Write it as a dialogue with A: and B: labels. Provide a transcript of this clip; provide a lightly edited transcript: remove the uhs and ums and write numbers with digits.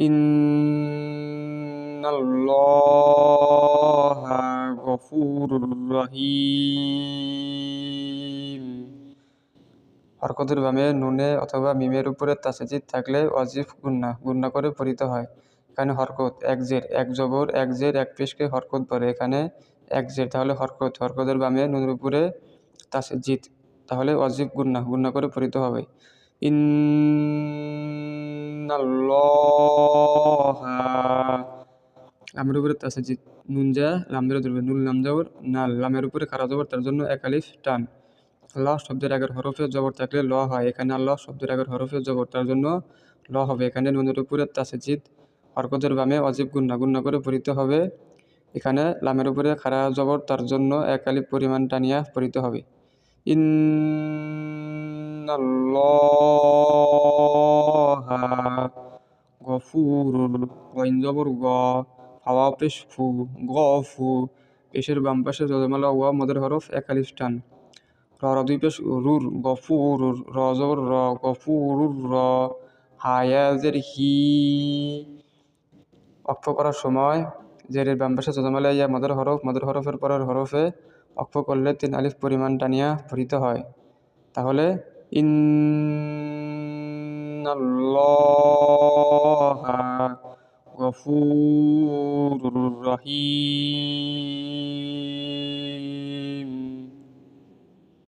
A: ইন্নাল্লাহা গফুরুর রহিম। হরকতের বামে নুনে অথবা মিমের উপরে তাসজিদ থাকলে ওয়াজিব গুন্না করে পড়িতে হয়। এখানে হরকত এক জের এক জবর এক জের এক পেশকে হরকত বলে। এখানে এক জের তাহলে হরকতের বামে নুনের উপরে তাসজিদ তাহলে ওয়াজিব গুন্না করে পড়িতে হবে। ইন্নাল্লাহা লামের উপরে তাসজিদ নুন যা লাম ধরে ধরবে নুন লাম জবর নাল লামের উপরে খাড়া জবর তার জন্য এক আলিফ টান। আল্লাহ শব্দের আগের হরফে জবর থাকলে ল হয়। এখানে আল্লাহ শব্দের আগের হরফে জবর তার জন্য ল হবে। এখানে নুনের উপরে তাসজিদ হরকতের বামে ওয়াজিব গুন্না করে পড়িতে হবে। এখানে লামের উপরে খাড়া জবর তার জন্য এক আলিফ পরিমাণ টানিয়া পড়িতে হবে। ইন্নাল্লাহা গফুরুর গইন জবর গ হাওয়া পেশ ফু গফু পেশের বাম পাশে যজমালা ওয়া মদের হরফ এক আলিফ টান। র দুই পেশ রুর গফুরুর র জবর র গফুরুর র হায়াজের হি অক্ষ করার সময় জেরের বাম পাশে যজমালা ইয়া মদের হরফের পরের হরফে অক্ষ করলে 3 আলিফ পরিমাণ টানিয়া পড়িতে হয়। তাহলে ইন্নাল্লাহা গফুরুর রহিম।